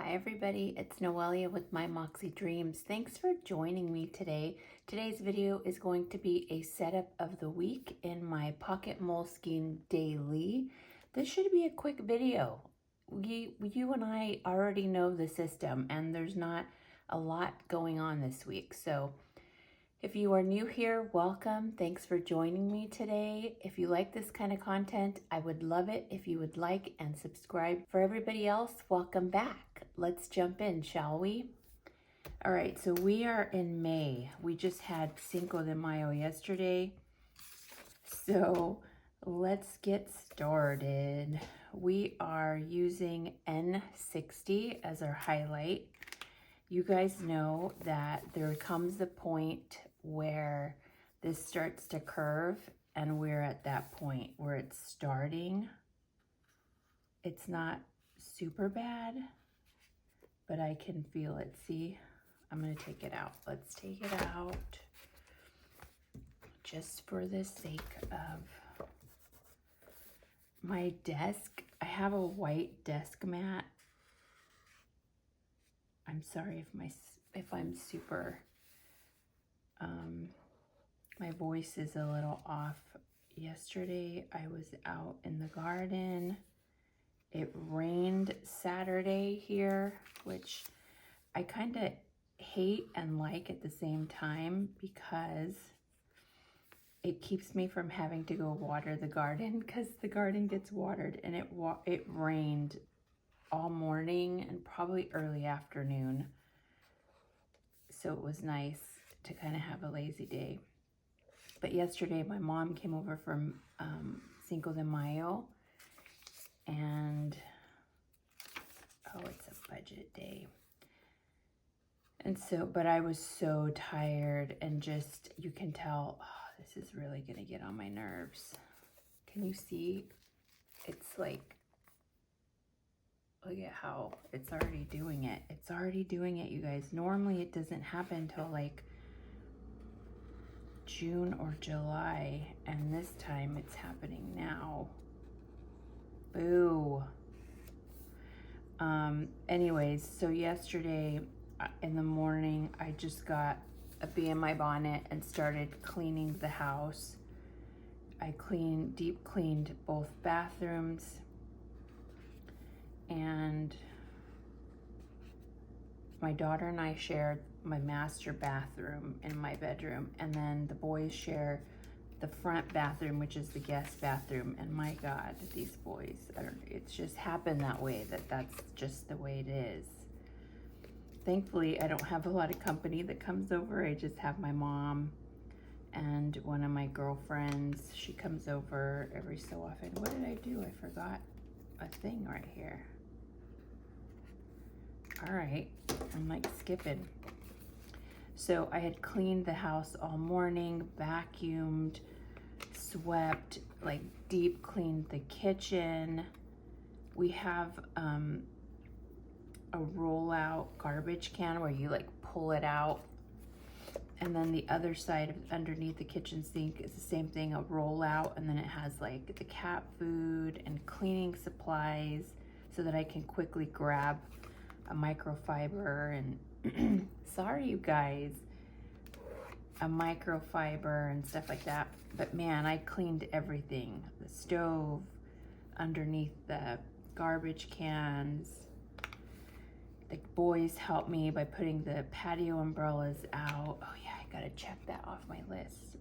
Hi everybody, it's Noelia with My Moxie Dreams. Thanks for joining me today. Today's video is going to be a setup of the week in my Pocket Moleskine Daily. This should be a quick video. You and I already know the system and there's not a lot going on this week. So if you are new here, welcome. Thanks for joining me today. If you like this kind of content, I would love it if you would like and subscribe. For everybody else, welcome back. Let's jump in, shall we? All right, so we are in May. We just had Cinco de Mayo yesterday. So let's get started. We are using N60 as our highlight. You guys know that there comes a point where this starts to curve and we're at that point where it's starting. It's not super bad, but I can feel it. See, I'm gonna take it out. Let's take it out just for the sake of my desk. I have a white desk mat. I'm sorry if I'm super, my voice is a little off. Yesterday, I was out in the garden. It rained Saturday here, which I kind of hate and like at the same time because it keeps me from having to go water the garden because the garden gets watered, and it rained all morning and probably early afternoon. So it was nice to kind of have a lazy day. But yesterday my mom came over from Cinco de Mayo, and oh, it's a budget day. And so, but I was so tired, and just, you can tell, oh, this is really gonna get on my nerves. Can you see? It's like, look at how it's already doing it. It's already doing it, you guys. Normally it doesn't happen till like June or July, and this time it's happening now. Boo. Anyways, so yesterday in the morning, I just got a bee in my bonnet and started cleaning the house. I deep cleaned both bathrooms, and my daughter and I shared my master bathroom in my bedroom, and then the boys share the front bathroom, which is the guest bathroom. And my God, these boys, it's just happened that way, that's just the way it is. Thankfully, I don't have a lot of company that comes over. I just have my mom and one of my girlfriends. She comes over every so often. What did I do? I forgot a thing right here. All right, I'm like skipping. So I had cleaned the house all morning, vacuumed, swept, like deep cleaned the kitchen. We have a rollout garbage can where you like pull it out. And then the other side underneath the kitchen sink is the same thing, a rollout. And then it has like the cat food and cleaning supplies so that I can quickly grab a microfiber and sorry you guys, a microfiber and stuff like that. But man, I cleaned everything, the stove, underneath the garbage cans. The boys helped me by putting the patio umbrellas out. Oh yeah, I gotta check that off my list.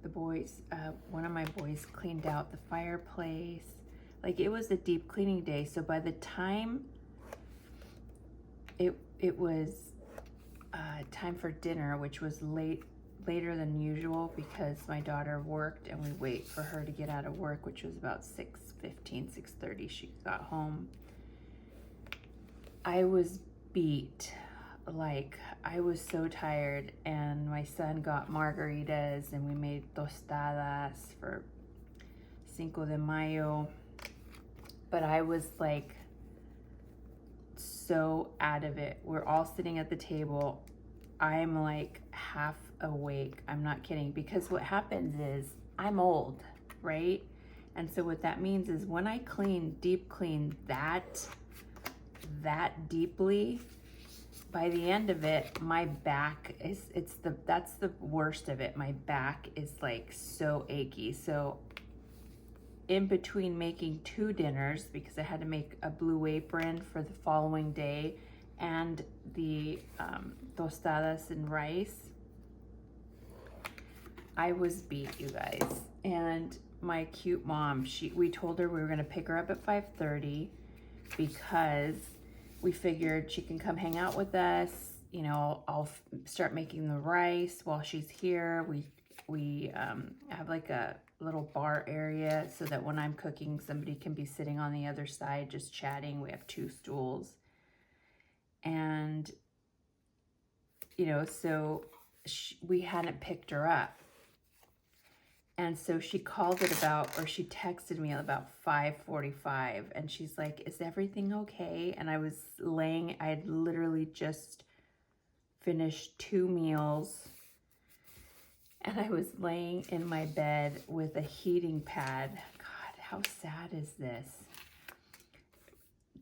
The boys, one of my boys cleaned out the fireplace. Like, it was a deep cleaning day. So by the time it was time for dinner, which was later than usual because my daughter worked and we wait for her to get out of work, which was about 6:15, 6:30 she got home. I was beat. Like, I was so tired, and my son got margaritas and we made tostadas for Cinco de Mayo. But I was like so out of it. We're all sitting at the table. I'm like half awake. I'm not kidding, because what happens is I'm old, right? And so what that means is when I clean, deep clean that deeply, by the end of it, my back is, that's the worst of it. My back is like so achy. So in between making 2 dinners, because I had to make a blue apron for the following day and the tostadas and rice, I was beat, you guys. And my cute mom, we told her we were gonna pick her up at 5:30 because we figured she can come hang out with us. You know, I'll start making the rice while she's here. We have like a little bar area so that when I'm cooking, somebody can be sitting on the other side just chatting. We have 2 stools. And, you know, so we hadn't picked her up. And so she called it about, or she texted me about 5:45, and she's like, is everything okay? And I was laying, I had literally just finished 2 meals, and I was laying in my bed with a heating pad. God, how sad is this?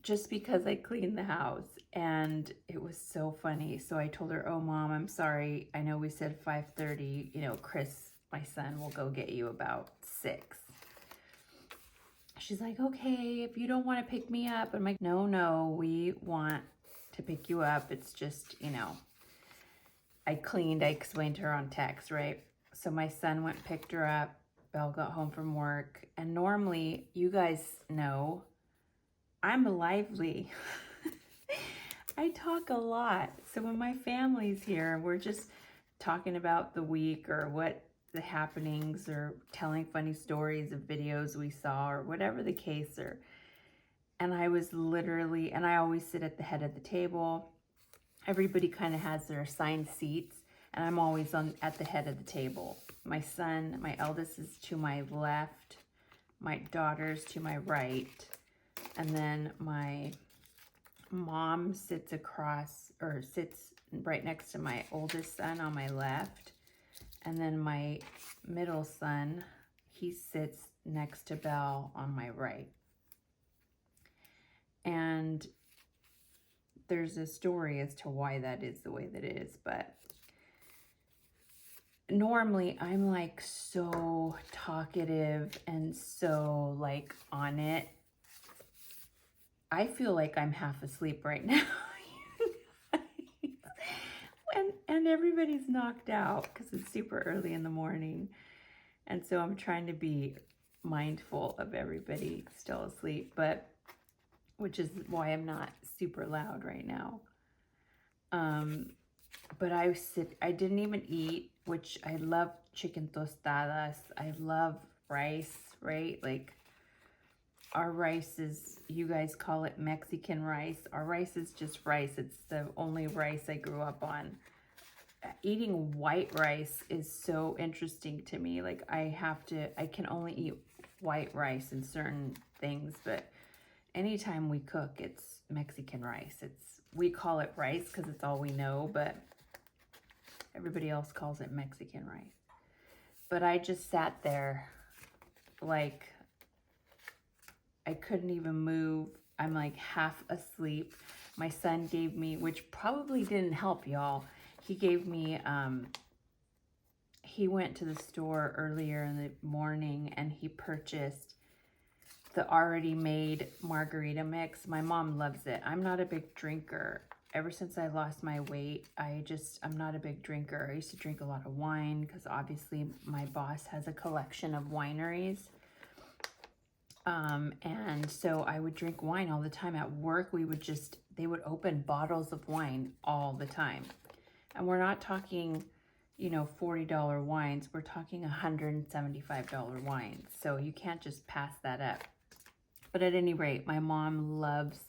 Just because I cleaned the house, and it was so funny. So I told her, oh, Mom, I'm sorry. I know we said 5:30, you know, Chris, my son, will go get you about 6. She's like, okay, if you don't want to pick me up. I'm like, no, we want to pick you up. It's just, you know, I explained to her on text, right? So my son went and picked her up. Belle got home from work. And normally, you guys know, I'm lively. I talk a lot. So when my family's here, we're just talking about the week or what the happenings, or telling funny stories of videos we saw, or whatever the case. And I was literally, and I always sit at the head of the table. Everybody kind of has their assigned seats, and I'm always at the head of the table. My son, my eldest, is to my left, my daughter's to my right, and then my mom sits right next to my oldest son on my left. And then my middle son, he sits next to Belle on my right. And there's a story as to why that is the way that it is. But normally I'm like so talkative and so like on it. I feel like I'm half asleep right now. And everybody's knocked out because it's super early in the morning. And so I'm trying to be mindful of everybody still asleep, which is why I'm not super loud right now. But I didn't even eat, which I love chicken tostadas. I love rice, right? Like, our rice is, you guys call it Mexican rice. Our rice is just rice. It's the only rice I grew up on. Eating white rice is so interesting to me. Like, I can only eat white rice in certain things, but anytime we cook, it's Mexican rice. We call it rice because it's all we know, but everybody else calls it Mexican rice. But I just sat there like I couldn't even move. I'm like half asleep. My son gave me, which probably didn't help, y'all. He gave me, he went to the store earlier in the morning and he purchased the already made margarita mix. My mom loves it. I'm not a big drinker. Ever since I lost my weight, I'm not a big drinker. I used to drink a lot of wine because obviously my boss has a collection of wineries. And so I would drink wine all the time. At work, they would open bottles of wine all the time. And we're not talking, you know, $40 wines. We're talking $175 wines. So you can't just pass that up. But at any rate, my mom loves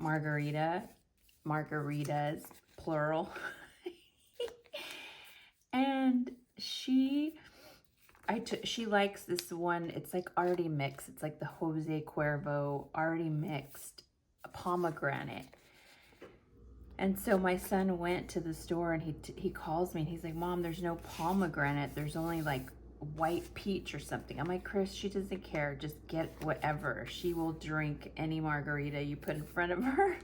margaritas, plural. And she likes this one. It's like already mixed. It's like the Jose Cuervo already mixed pomegranate. And so my son went to the store and he calls me and he's like, Mom, there's no pomegranate. There's only like white peach or something. I'm like, Chris, she doesn't care. Just get whatever. She will drink any margarita you put in front of her.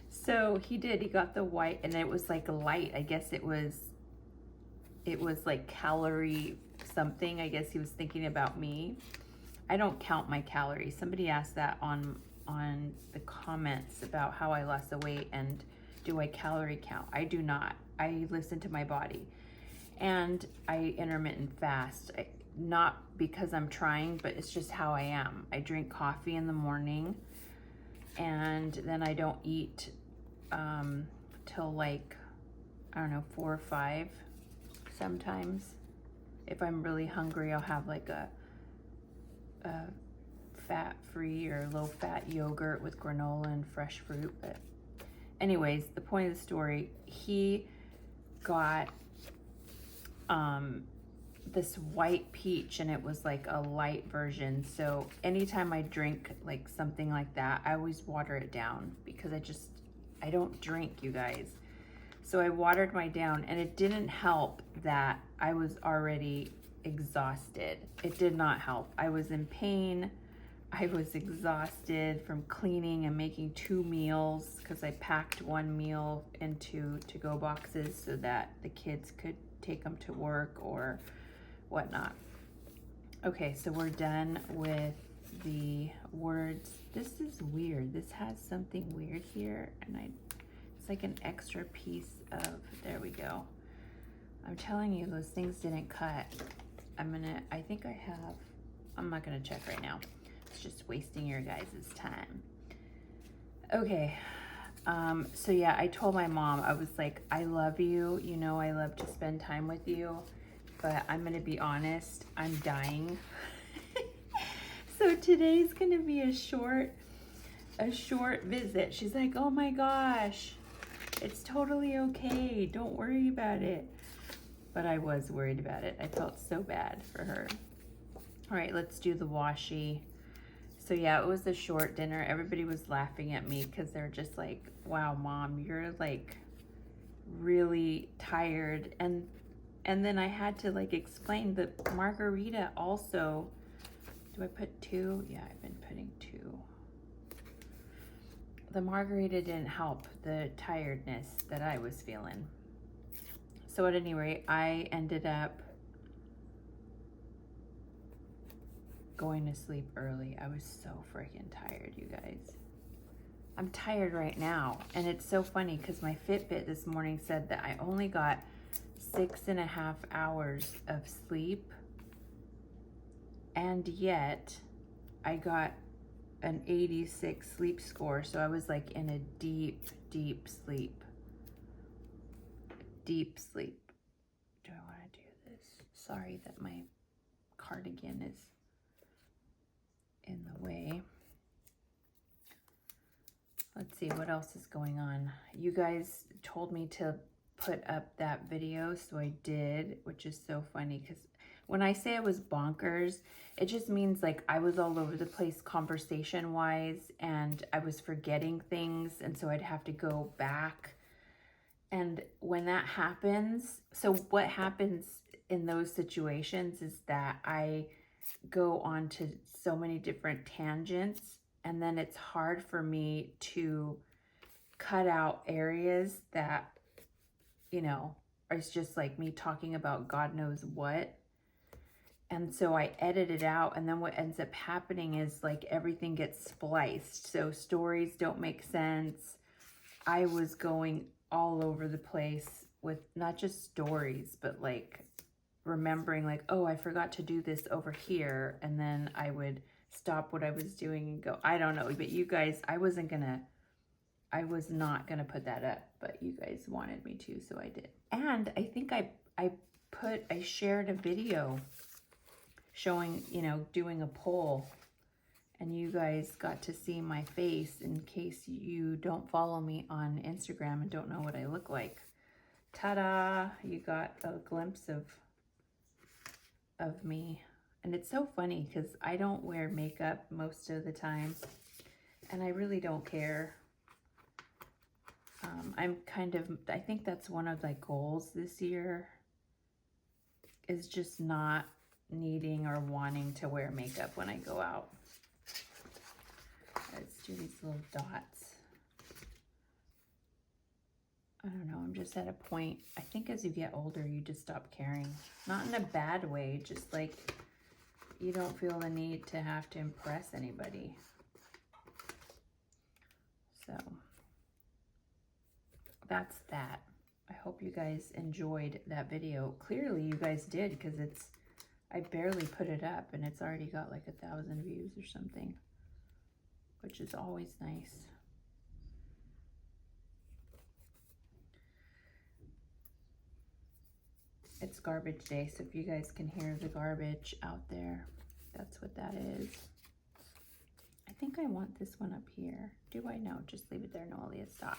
So he did. He got the white, and it was like light. I guess it was like calorie something. I guess he was thinking about me. I don't count my calories. Somebody asked that on the comments about how I lost the weight and do I calorie count. I do not. I listen to my body. And I intermittent fast. Not because I'm trying, but it's just how I am. I drink coffee in the morning, and then I don't eat till like, I don't know, 4 or 5 sometimes. If I'm really hungry, I'll have like a fat-free or low-fat yogurt with granola and fresh fruit. But anyways, the point of the story, he got this white peach, and it was like a light version. So anytime I drink like something like that, I always water it down because I don't drink, you guys. So I watered mine down, and it didn't help that I was already exhausted. It did not help. I was in pain. I was exhausted from cleaning and making 2 meals because I packed 1 meal into to-go boxes so that the kids could take them to work or whatnot. Okay, so we're done with the words. This is weird. This has something weird here, and it's like an extra piece of, there we go. I'm telling you, those things didn't cut. I'm not gonna check right now. It's just wasting your guys' time. Okay, so yeah, I told my mom, I was like, I love you. You know, I love to spend time with you, but I'm gonna be honest, I'm dying. So today's gonna be a short visit. She's like, oh my gosh, it's totally okay. Don't worry about it. But I was worried about it. I felt so bad for her. All right, let's do the washi. So yeah, it was a short dinner. Everybody was laughing at me because they're just like, wow, Mom, you're like really tired. And then I had to like explain the margarita also. Do I put 2? Yeah, I've been putting 2. The margarita didn't help the tiredness that I was feeling. So at any rate, I ended up going to sleep early. I was so freaking tired, you guys. I'm tired right now. And it's so funny because my Fitbit this morning said that I only got 6.5 hours of sleep. And yet I got an 86 sleep score. So I was like in a deep, deep sleep. Deep sleep. Do I want to do this? Sorry that my cardigan is in the way. Let's see what else is going on. You guys told me to put up that video, so I did, which is so funny because when I say I was bonkers, it just means like I was all over the place conversation wise, and I was forgetting things, and so I'd have to go back. And when that happens, so what happens in those situations is that I go on to so many different tangents, and then it's hard for me to cut out areas that, you know, it's just like me talking about God knows what. And so I edit it out, and then what ends up happening is like everything gets spliced. So stories don't make sense. I was going all over the place with not just stories, but like remembering like, oh, I forgot to do this over here. And then I would stop what I was doing and go, I don't know. But you guys, I was not gonna put that up, but you guys wanted me to, so I did. And I think I shared a video showing, you know, doing a poll, and you guys got to see my face in case you don't follow me on Instagram and don't know what I look like. Ta-da! You got a glimpse of me. And it's so funny because I don't wear makeup most of the time, and I really don't care. I think that's one of my goals this year, is just not needing or wanting to wear makeup when I go out. Let's do these little dots. I don't know, I'm just at a point, I think as you get older, you just stop caring. Not in a bad way, just like you don't feel the need to have to impress anybody. So that's that. I hope you guys enjoyed that video. Clearly you guys did, because I barely put it up and it's already got like 1,000 views or something, which is always nice. It's garbage day, so if you guys can hear the garbage out there, that's what that is. I think I want this one up here. Do I? No, just leave it there, Noelia, stop.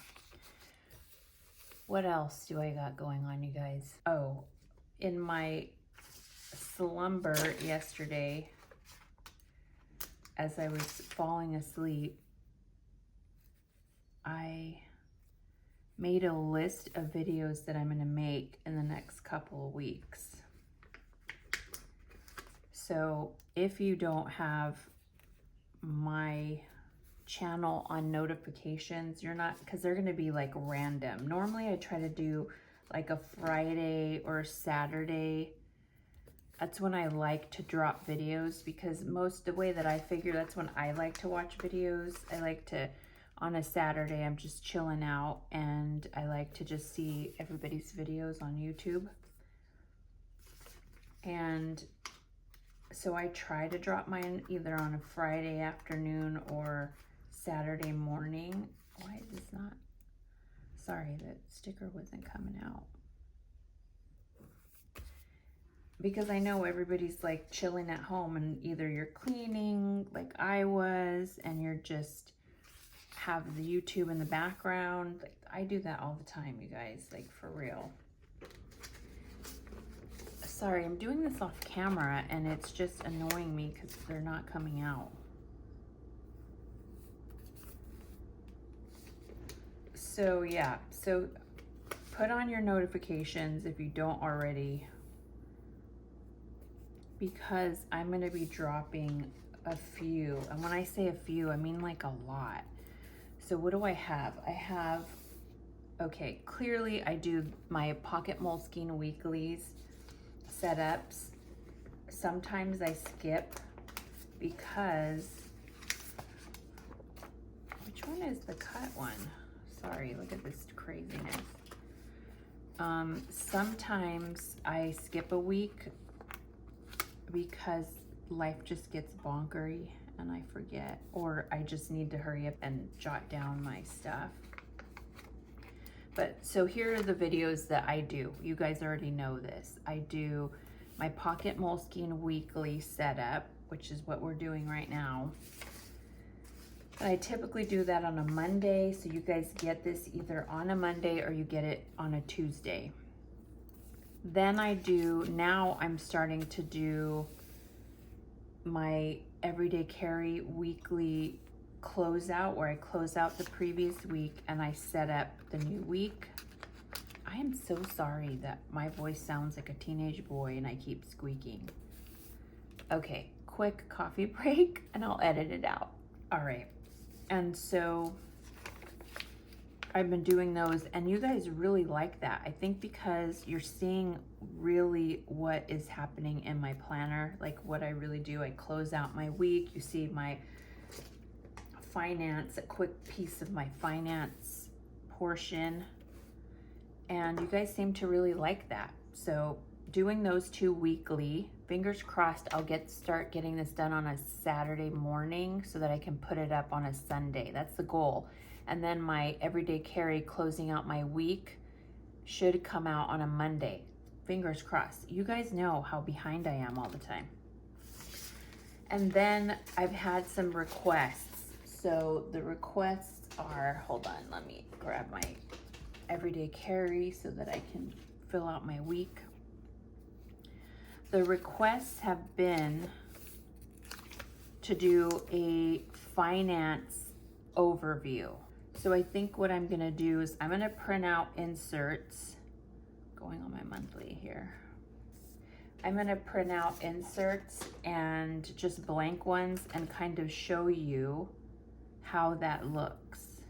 What else do I got going on, you guys? Oh, in my slumber yesterday, as I was falling asleep, I made a list of videos that I'm going to make in the next couple of weeks. So if you don't have my channel on notifications, you're not, because they're going to be like random. Normally I try to do like a Friday or a Saturday. That's when I like to drop videos, because the way that I figure, that's when I like to watch videos. I like to, on a Saturday, I'm just chilling out and I like to just see everybody's videos on YouTube. And so I try to drop mine either on a Friday afternoon or Saturday morning. Why is this not? Sorry, that sticker wasn't coming out. Because I know everybody's like chilling at home and either you're cleaning like I was and you're just have the YouTube in the background. Like, I do that all the time, you guys, like for real. Sorry, I'm doing this off camera and it's just annoying me because they're not coming out. So yeah, so put on your notifications if you don't already, because I'm going to be dropping a few. And when I say a few, I mean like a lot. So what do I have? I have, okay, clearly I do my Pocket Moleskine weeklies setups. Sometimes I skip because, which one is the cut one? Sorry, look at this craziness. Sometimes I skip a week because life just gets bonkery and I forget, or I just need to hurry up and jot down my stuff. But so here are the videos that I do. You guys already know this. I do my Pocket Moleskine weekly setup, which is what we're doing right now. And I typically do that on a Monday, so you guys get this either on a Monday or you get it on a Tuesday. Then now I'm starting to do my Everyday Carry weekly closeout, where I close out the previous week and I set up the new week. I am so sorry that my voice sounds like a teenage boy and I keep squeaking. Okay, quick coffee break and I'll edit it out. All right, and so I've been doing those and you guys really like that. I think because you're seeing really what is happening in my planner, like what I really do. I close out my week. You see my finance, a quick piece of my finance portion. And you guys seem to really like that. So doing those two weekly, fingers crossed I'll start getting this done on a Saturday morning so that I can put it up on a Sunday. That's the goal. And then my Everyday Carry closing out my week should come out on a Monday. Fingers crossed. You guys know how behind I am all the time. And then I've had some requests. So the requests are, hold on, let me grab my Everyday Carry so that I can fill out my week. The requests have been to do a finance overview. So I think what I'm gonna do is I'm gonna print out inserts, going on my monthly here. I'm gonna print out inserts and just blank ones and kind of show you how that looks.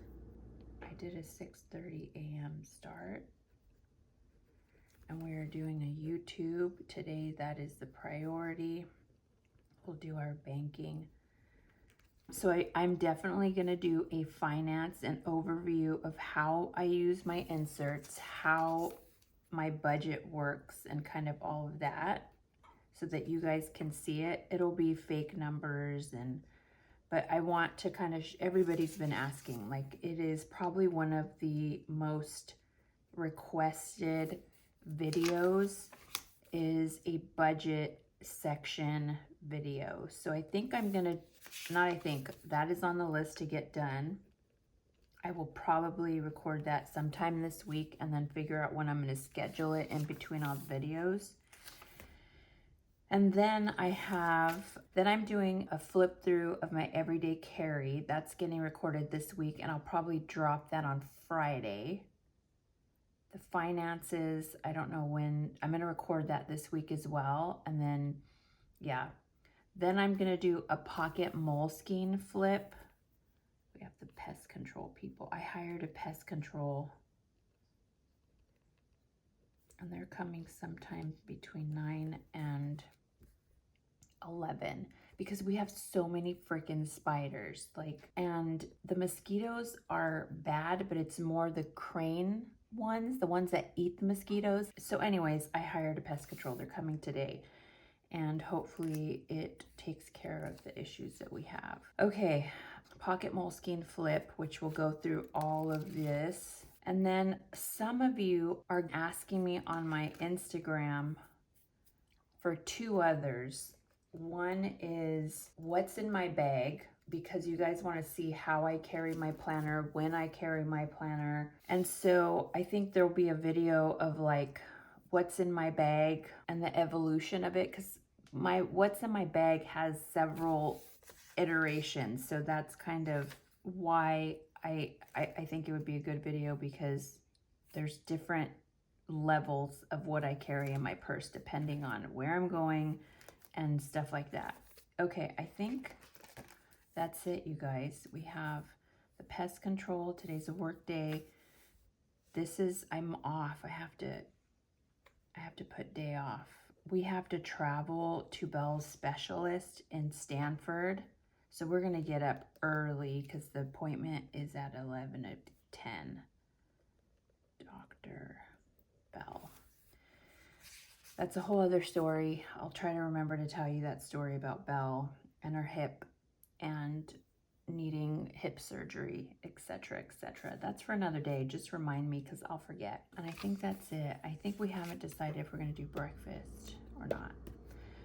I did a 6:30 a.m. start, and we are doing a YouTube today. That is the priority. We'll do our banking. So I'm definitely gonna do a finance and overview of how I use my inserts, how my budget works, and kind of all of that, so that you guys can see it. It'll be fake numbers, but I want to kind of, everybody's been asking, like, it is probably one of the most requested videos is a budget section video. So I think I'm gonna, that is on the list to get done. I will probably record that sometime this week and then figure out when I'm gonna schedule it in between all the videos. And then I'm doing a flip through of my everyday carry. That's getting recorded this week, and I'll probably drop that on Friday. The finances, I don't know when. I'm gonna record that this week as well. And then, yeah. Then I'm gonna do a pocket Moleskine flip. We have the pest control people. I hired a pest control, and they're coming sometime between 9 and 11 because we have so many freaking spiders. And the mosquitoes are bad, but it's more the crane ones, the ones that eat the mosquitoes. So anyways, I hired a pest control. They're coming today, and hopefully it takes care of the issues that we have. Okay, pocket Moleskine flip, which will go through all of this. And then some of you are asking me on my Instagram for two others. One is what's in my bag, because you guys want to see how I carry my planner, when I carry my planner. And so I think there'll be a video of like what's in my bag and the evolution of it, because my what's in my bag has several iterations. So that's kind of why I think it would be a good video, because there's different levels of what I carry in my purse depending on where I'm going and stuff like that. Okay, I think that's it, you guys. We have the pest control. Today's a work day. I'm off. I have to put day off. We have to travel to Bell's specialist in Stanford. So we're gonna get up early because the appointment is at 11 at 10. Dr. Bell. That's a whole other story. I'll try to remember to tell you that story about Belle and her hip and needing hip surgery, etc., etc. That's for another day. Just remind me, because I'll forget. And I think that's it. I think we haven't decided if we're going to do breakfast or not.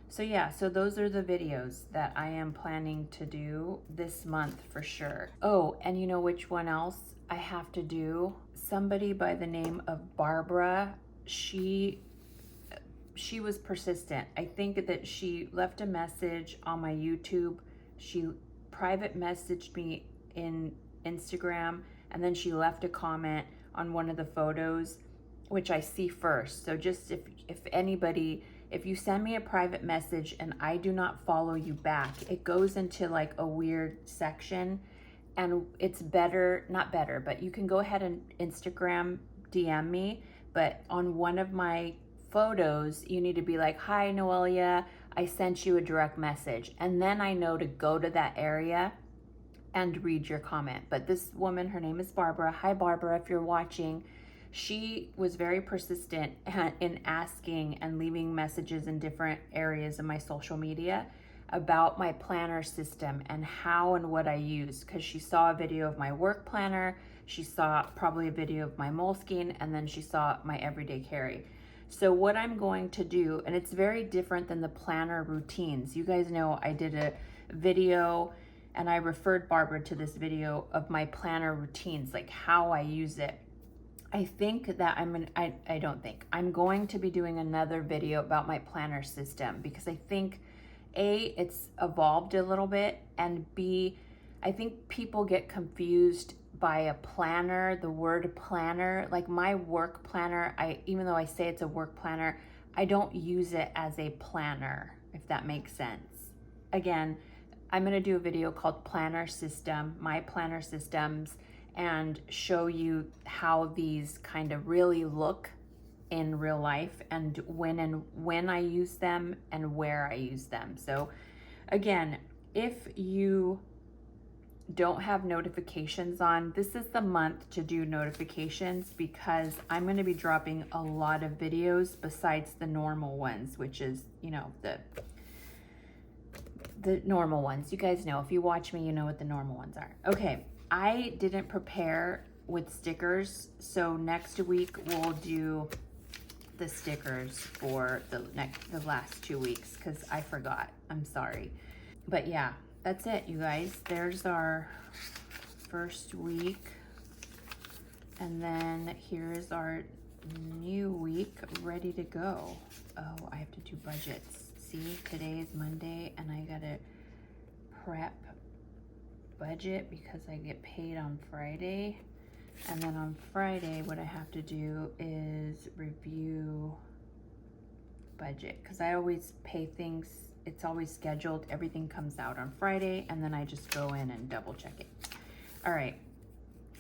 So yeah, so those are the videos that I am planning to do this month for sure. Oh, and you know which one else I have to do? Somebody by the name of Barbara, she was persistent. I think that she left a message on my YouTube. She private messaged me in Instagram, and then she left a comment on one of the photos, which I see first. So just if you send me a private message and I do not follow you back, it goes into like a weird section, and it's not better, but you can go ahead and Instagram DM me, but on one of my photos, you need to be like, hi Noelia, I sent you a direct message. And then I know to go to that area and read your comment. But this woman, her name is Barbara. Hi Barbara, if you're watching. She was very persistent in asking and leaving messages in different areas of my social media about my planner system and how and what I use, because she saw a video of my work planner, she saw probably a video of my Moleskine, and then she saw my everyday carry. So what I'm going to do, and it's very different than the planner routines. You guys know I did a video and I referred Barbara to this video of my planner routines, like how I use it. I think that I'm going to be doing another video about my planner system, because I think A, it's evolved a little bit, and B, I think people get confused by a planner, the word planner. Like my work planner, even though I say it's a work planner, I don't use it as a planner, if that makes sense. Again, I'm going to do a video called Planner System, My Planner Systems, and show you how these kind of really look in real life, and when I use them and where I use them. So again, if you don't have notifications on, this is the month to do notifications, because I'm going to be dropping a lot of videos besides the normal ones, which is, you know, the normal ones. You guys know, if you watch me, you know what the normal ones are. Okay, I didn't prepare with stickers, so next week we'll do the stickers for the last 2 weeks, because I forgot. I'm sorry. But yeah, that's it, you guys. There's our first week. And then here is our new week ready to go. Oh, I have to do budgets. See, today is Monday and I gotta prep budget because I get paid on Friday. And then on Friday, what I have to do is review budget, because I always pay things, it's always scheduled, everything comes out on Friday, and then I just go in and double check it. All right,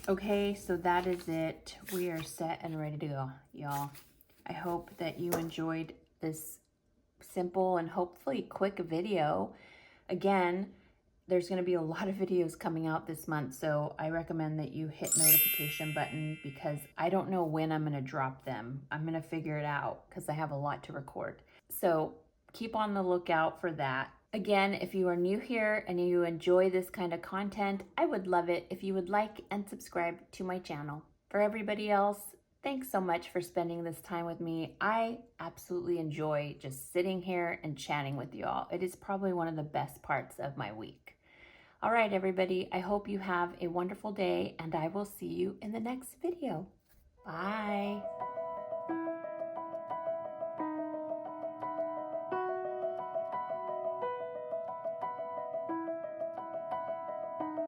okay, so that is it. We are set and ready to go, y'all. I hope that you enjoyed this simple and hopefully quick video. Again, there's going to be a lot of videos coming out this month, so I recommend that you hit notification button, because I don't know when I'm going to drop them. I'm going to figure it out because I have a lot to record. So keep on the lookout for that. Again, if you are new here and you enjoy this kind of content, I would love it if you would like and subscribe to my channel. For everybody else, thanks so much for spending this time with me. I absolutely enjoy just sitting here and chatting with you all. It is probably one of the best parts of my week. All right, everybody, I hope you have a wonderful day, and I will see you in the next video. Bye.